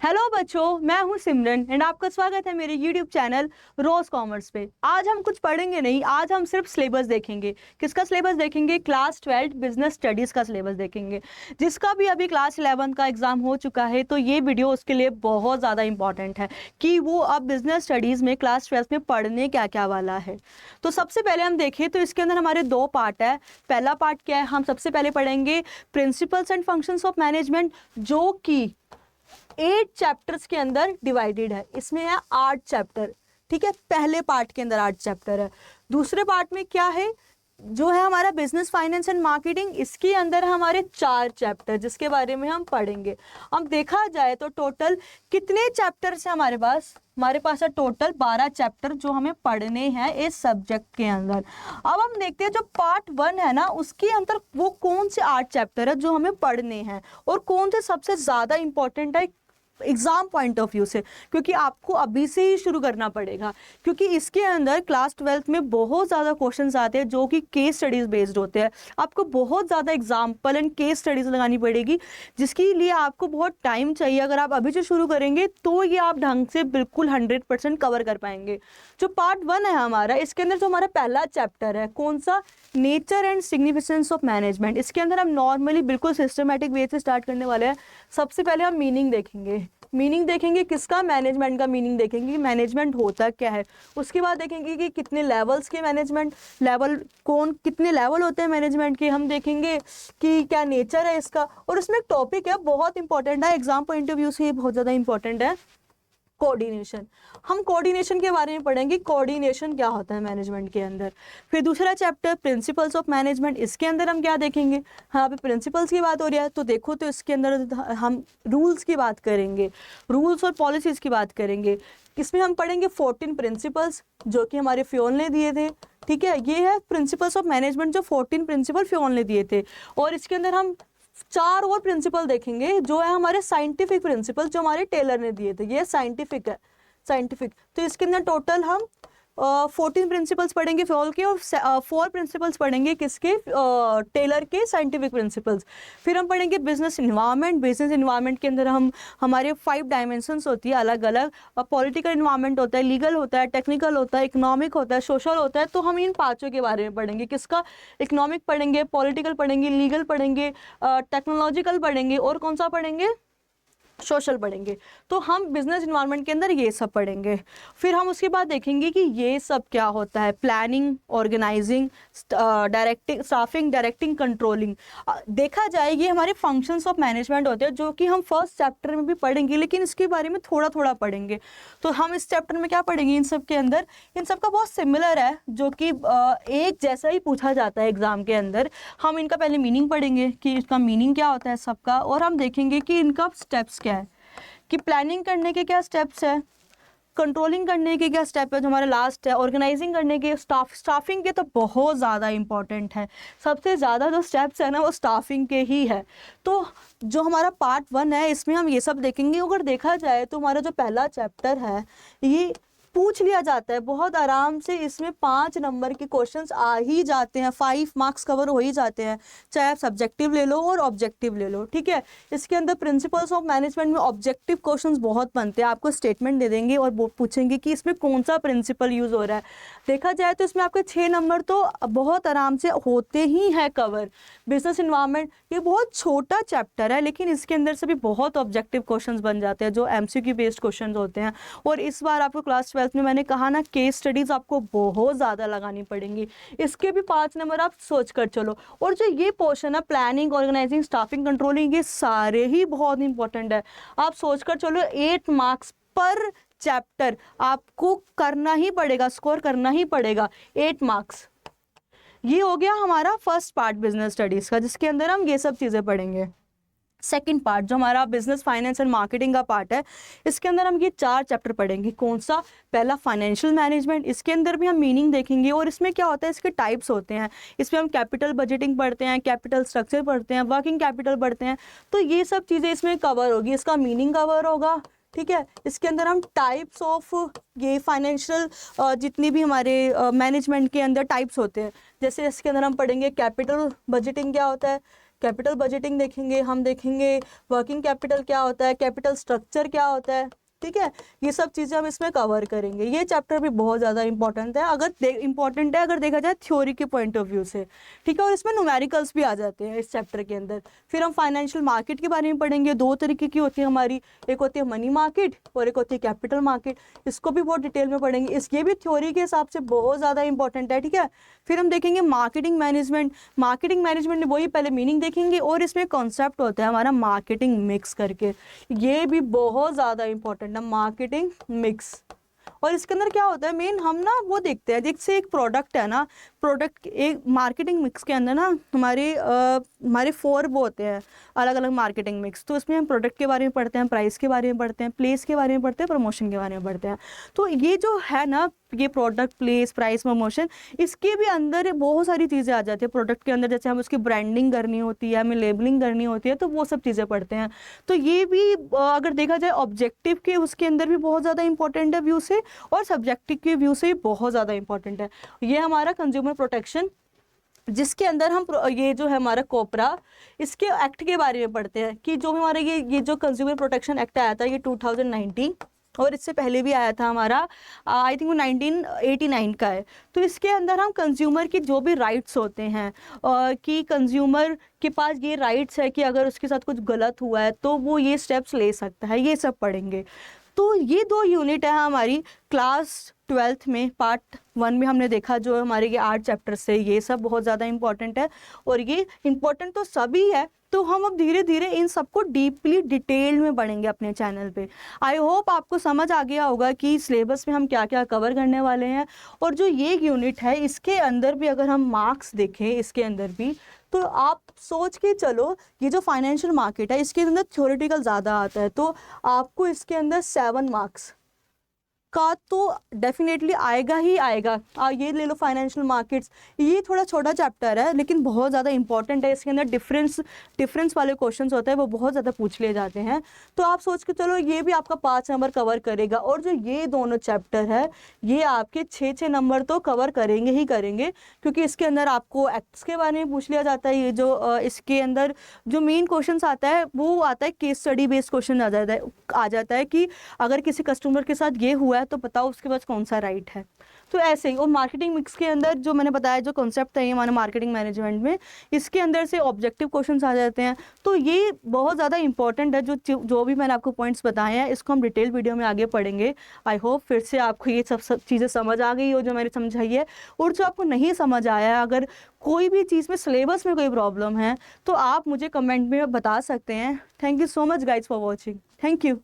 Hello बच्चों, मैं हूं सिमरन एंड आपका स्वागत है मेरे यूट्यूब चैनल रोज कॉमर्स पे। आज हम कुछ पढ़ेंगे नहीं, आज हम सिर्फ सिलेबस देखेंगे। किसका सिलेबस देखेंगे? क्लास 12 बिजनेस स्टडीज़ का सिलेबस देखेंगे। जिसका भी अभी क्लास 11 का एग्जाम हो चुका है तो ये वीडियो उसके लिए बहुत ज़्यादा इंपॉर्टेंट है कि वो अब बिजनेस स्टडीज़ में क्लास 12 में पढ़ने क्या क्या वाला है। तो सबसे पहले हम देखें तो इसके अंदर हमारे दो पार्ट है। पहला पार्ट क्या है? हम सबसे पहले पढ़ेंगे principles and functions of management, जो कि 8 चैप्टर्स के अंदर डिवाइडेड है। इसमें है 8 चैप्टर, ठीक है। पहले पार्ट के अंदर 8 चैप्टर है। दूसरे पार्ट में क्या है, जो है हमारा बिजनेस फाइनेंस एंड मार्केटिंग, इसके अंदर हमारे 4 चैप्टर जिसके बारे में हम पढ़ेंगे। अब देखा जाए तो टोटल कितने चैप्टर्स है हमारे पास? हमारे पास है टोटल 12 चैप्टर जो हमें पढ़ने हैं इस सब्जेक्ट के अंदर। अब हम देखते हैं जो पार्ट 1 है ना, उसके अंदर वो कौन से 8 चैप्टर है जो हमें पढ़ने हैं और कौन से सबसे ज़्यादा इंपॉर्टेंट है एग्जाम पॉइंट ऑफ व्यू से, क्योंकि आपको अभी से ही शुरू करना पड़ेगा। क्योंकि इसके अंदर क्लास 12 में बहुत ज़्यादा क्वेश्चंस आते हैं जो कि केस स्टडीज़ बेस्ड होते हैं। आपको बहुत ज़्यादा एग्जाम्पल एंड केस स्टडीज़ लगानी पड़ेगी, जिसके लिए आपको बहुत टाइम चाहिए। अगर आप अभी से शुरू करेंगे तो ये आप ढंग से बिल्कुल 100% कवर कर पाएंगे। जो पार्ट 1 है हमारा, इसके अंदर जो हमारा पहला चैप्टर है, कौन सा? Nature and significance of management. इसके अंदर हम नॉर्मली बिल्कुल सिस्टमेटिक वे से स्टार्ट करने वाले हैं। सबसे पहले हम मीनिंग देखेंगे। मीनिंग देखेंगे किसका? मैनेजमेंट का मीनिंग देखेंगे कि मैनेजमेंट होता क्या है। उसके बाद देखेंगे कि कितने लेवल्स के मैनेजमेंट लेवल, कौन कितने लेवल होते हैं मैनेजमेंट के। हम देखेंगे कि क्या नेचर है इसका। और उसमें एक टॉपिक है बहुत इंपॉर्टेंट है, एग्जाम पॉइंट ऑफ व्यू से ये बहुत ज़्यादा इंपॉर्टेंट है, कोऑर्डिनेशन। हम कोऑर्डिनेशन के बारे में पढ़ेंगे, कोऑर्डिनेशन क्या होता है मैनेजमेंट के अंदर। फिर दूसरा चैप्टर प्रिंसिपल्स ऑफ मैनेजमेंट, इसके अंदर हम क्या देखेंगे? हाँ, पे प्रिंसिपल्स की बात हो रही है तो देखो तो इसके अंदर हम रूल्स की बात करेंगे, रूल्स और पॉलिसीज़ की बात करेंगे। इसमें हम पढ़ेंगे 14 प्रिंसिपल्स जो कि हमारे फ्योल ने दिए थे, ठीक है। ये है प्रिंसिपल्स ऑफ मैनेजमेंट, जो 14 प्रिंसिपल फ्योल ने दिए थे। और इसके अंदर हम 4 और प्रिंसिपल देखेंगे जो है हमारे साइंटिफिक प्रिंसिपल, जो हमारे टेलर ने दिए थे। ये साइंटिफिक है, साइंटिफिक। तो इसके अंदर टोटल हम 14 प्रिंसिपल्स पढ़ेंगे फ्योल के और 4 प्रिंसिपल्स पढ़ेंगे किसके? टेलर के साइंटिफिक प्रिंसिपल्स। फिर हम पढ़ेंगे बिजनेस इन्वायरमेंट। बिजनेस इन्वायरमेंट के अंदर हम हमारे 5 डायमेंशंस होती है अलग अलग। पॉलिटिकल इन्वायरमेंट होता है, लीगल होता है, टेक्निकल होता है, इकोनॉमिक होता है, सोशल होता है। तो हम इन पाँचों के बारे में पढ़ेंगे। किसका? इकोनॉमिक पढ़ेंगे, पॉलिटिकल पढ़ेंगे, लीगल पढ़ेंगे, टेक्नोलॉजिकल पढ़ेंगे और कौन सा पढ़ेंगे? सोशल पढ़ेंगे। तो हम बिजनेस इन्वायरमेंट के अंदर ये सब पढ़ेंगे। फिर हम उसके बाद देखेंगे कि ये सब क्या होता है, planning, organising, directing, staffing, directing, controlling. देखा जाए ये हमारे फंक्शंस ऑफ मैनेजमेंट होते हैं जो कि हम फर्स्ट चैप्टर में भी पढ़ेंगे, लेकिन इसके बारे में थोड़ा थोड़ा पढ़ेंगे। तो हम इस चैप्टर में क्या पढ़ेंगे इन सब के अंदर? इन सब का बहुत सिमिलर है, जो कि एक जैसा ही पूछा जाता है एग्जाम के अंदर। हम इनका पहले मीनिंग पढ़ेंगे कि इसका मीनिंग क्या होता है सबका, और हम देखेंगे कि इनका स्टेप्स क्या है, कि प्लानिंग करने के क्या स्टेप्स है, कंट्रोलिंग करने के क्या स्टेप है जो हमारा लास्ट है, ऑर्गेनाइजिंग करने के, स्टाफिंग के तो बहुत ज़्यादा इंपॉर्टेंट है। सबसे ज़्यादा जो स्टेप्स है ना वो स्टाफिंग के ही है। तो जो हमारा पार्ट 1 है इसमें हम ये सब देखेंगे। अगर देखा जाए तो हमारा जो पहला चैप्टर है ये पूछ लिया जाता है बहुत आराम से। इसमें 5 नंबर के क्वेश्चंस आ ही जाते हैं, 5 मार्क्स कवर हो ही जाते हैं, चाहे आप सब्जेक्टिव ले लो और ऑब्जेक्टिव ले लो, ठीक है। इसके अंदर प्रिंसिपल्स ऑफ मैनेजमेंट में ऑब्जेक्टिव क्वेश्चंस बहुत बनते हैं। आपको स्टेटमेंट दे देंगे और पूछेंगे कि इसमें कौन सा प्रिंसिपल यूज़ हो रहा है। देखा जाए तो इसमें आपके 6 नंबर तो बहुत आराम से होते ही हैं कवर। बिजनेस इन्वायरमेंट ये बहुत छोटा चैप्टर है, लेकिन इसके अंदर से भी बहुत ऑब्जेक्टिव क्वेश्चंस बन जाते हैं जो MCQ बेस्ड क्वेश्चंस होते हैं। और इस बार आपको क्लास 12 में मैंने कहा ना, केस स्टडीज़ आपको बहुत ज़्यादा लगानी पड़ेंगी। इसके भी 5 नंबर आप सोच कर चलो। और जो ये पोर्शन है प्लानिंग, ऑर्गेनाइजिंग, स्टाफिंग, कंट्रोलिंग, ये सारे ही बहुत इंपॉर्टेंट है। आप सोच कर चलो 8 मार्क्स पर चैप्टर आपको करना ही पड़ेगा, स्कोर करना ही पड़ेगा 8 मार्क्स। ये हो गया हमारा फर्स्ट पार्ट बिजनेस स्टडीज़ का, जिसके अंदर हम ये सब चीज़ें पढ़ेंगे। सेकंड पार्ट जो हमारा बिजनेस फाइनेंस एंड मार्केटिंग का पार्ट है, इसके अंदर हम ये 4 चैप्टर पढ़ेंगे। कौन सा? पहला फाइनेंशियल मैनेजमेंट। इसके अंदर भी हम मीनिंग देखेंगे और इसमें क्या होता है, इसके टाइप्स होते हैं। इसमें हम कैपिटल बजटिंग पढ़ते हैं, कैपिटल स्ट्रक्चर पढ़ते हैं, वर्किंग कैपिटल पढ़ते हैं। तो ये सब चीज़ें इसमें कवर होगी, इसका मीनिंग कवर होगा, ठीक है। इसके अंदर हम टाइप्स ऑफ ये फाइनेंशियल जितनी भी हमारे मैनेजमेंट के अंदर टाइप्स होते हैं, जैसे इसके अंदर हम पढ़ेंगे कैपिटल बजटिंग क्या होता है, कैपिटल बजटिंग देखेंगे, हम देखेंगे वर्किंग कैपिटल क्या होता है, कैपिटल स्ट्रक्चर क्या होता है, ठीक है, ये सब चीज़ें हम इसमें कवर करेंगे। ये चैप्टर भी बहुत ज़्यादा इंपॉर्टेंट है, इंपॉर्टेंट है अगर देखा जाए थ्योरी के पॉइंट ऑफ व्यू से, ठीक है, और इसमें न्यूमेरिकल्स भी आ जाते हैं इस चैप्टर के अंदर। फिर हम फाइनेंशियल मार्केट के बारे में पढ़ेंगे, दो तरीके की होती है हमारी, एक होती है मनी मार्केट और एक होती है कैपिटल मार्केट, इसको भी बहुत डिटेल में पढ़ेंगे, ये भी थ्योरी के हिसाब से बहुत ज़्यादा इंपॉर्टेंट है, ठीक है। फिर हम देखेंगे मार्केटिंग मैनेजमेंट, मार्केटिंग मैनेजमेंट वही पहले मीनिंग देखेंगे, और इसमें कॉन्सेप्ट होता है हमारा मार्केटिंग मिक्स करके, ये भी बहुत ज़्यादा इंपॉर्टेंट है मार्केटिंग मिक्स। और इसके अंदर क्या होता है मेन, हम ना वो देखते हैं, जैसे एक प्रोडक्ट है ना, प्रोडक्ट एक मार्केटिंग मिक्स के अंदर ना हमारे 4 वो होते हैं अलग अलग मार्केटिंग मिक्स, तो इसमें हम प्रोडक्ट के बारे में पढ़ते हैं, प्राइस के बारे में पढ़ते हैं, प्लेस के बारे में पढ़ते हैं, प्रमोशन के बारे में पढ़ते हैं। तो ये जो है ना, ये प्रोडक्ट, प्लेस, प्राइस, प्रमोशन, इसके भी अंदर बहुत सारी चीज़ें आ जाती है प्रोडक्ट के अंदर, जैसे हम उसकी ब्रांडिंग करनी होती है, हमें लेबलिंग करनी होती है, तो वो सब चीज़ें पढ़ते हैं। तो ये भी अगर देखा जाए ऑब्जेक्टिव के उसके अंदर भी बहुत ज़्यादा इंपॉर्टेंट है व्यू से, और सब्जेक्टिव के व्यू से भी बहुत ज़्यादा इंपॉर्टेंट है। ये हमारा कंज्यूमर प्रोटेक्शन, जिसके अंदर हम ये जो है हमारा कोपरा, इसके एक्ट के बारे में पढ़ते हैं कि जो हमारा ये जो कंज्यूमर प्रोटेक्शन एक्ट आया था ये 2019, और इससे पहले भी आया था हमारा, आई थिंक वो 1989 का है। तो इसके अंदर हम कंज्यूमर की जो भी राइट्स होते हैं कि कंज्यूमर के पास ये राइट्स है कि अगर उसके साथ कुछ गलत हुआ है तो वो ये स्टेप्स ले सकता है, ये सब पढ़ेंगे। तो ये 2 यूनिट है हमारी क्लास 12th में, पार्ट 1 में हमने देखा जो हमारे ये 8 चैप्टर से, ये सब बहुत ज़्यादा इंपॉर्टेंट है, और ये इंपॉर्टेंट तो सभी है। तो हम अब धीरे धीरे इन सबको डीपली डिटेल में पढ़ेंगे अपने चैनल पे। आई होप आपको समझ आ गया होगा कि सिलेबस में हम क्या क्या कवर करने वाले हैं, और जो ये यूनिट है इसके अंदर भी अगर हम मार्क्स देखें इसके अंदर भी, तो आप सोच के चलो, ये जो फाइनेंशियल मार्केट है इसके अंदर थ्योरेटिकल ज़्यादा आता है, तो आपको इसके अंदर 7 मार्क्स का तो डेफिनेटली आएगा ही आएगा। ये ले लो फाइनेंशियल मार्केट्स, ये थोड़ा छोटा चैप्टर है लेकिन बहुत ज़्यादा इंपॉर्टेंट है, इसके अंदर डिफरेंस वाले क्वेश्चंस होते हैं वो बहुत ज़्यादा पूछ लिए जाते हैं। तो आप सोच के चलो ये भी आपका 5 नंबर कवर करेगा, और जो ये दोनों चैप्टर है ये आपके 6 नंबर तो कवर करेंगे ही करेंगे, क्योंकि इसके अंदर आपको एक्ट्स के बारे में पूछ लिया जाता है। ये जो इसके अंदर जो मेन क्वेश्चन आता है वो आता है केस स्टडी बेस्ड क्वेश्चन आ जाता है कि अगर किसी कस्टमर के साथ ये हुआ है तो बताओ उसके पास कौन सा राइट है। तो ऐसे ही, और मार्केटिंग मिक्स के अंदर जो मैंने बताया जो कॉन्सेप्ट है ये हमारे मार्केटिंग मैनेजमेंट में, इसके अंदर से ऑब्जेक्टिव क्वेश्चंस आ जाते हैं। तो ये बहुत ज़्यादा इंपॉर्टेंट है, जो भी मैंने आपको पॉइंट्स बताए हैं इसको हम डिटेल वीडियो में आगे पढ़ेंगे। आई होप फिर से आपको ये सब चीज़ें समझ आ गई हो जो मैंने समझाई है, और जो आपको नहीं समझ आया है, अगर कोई भी चीज़ में सिलेबस में कोई प्रॉब्लम है तो आप मुझे कमेंट में बता सकते हैं। Thank you so much guys for watching, thank you.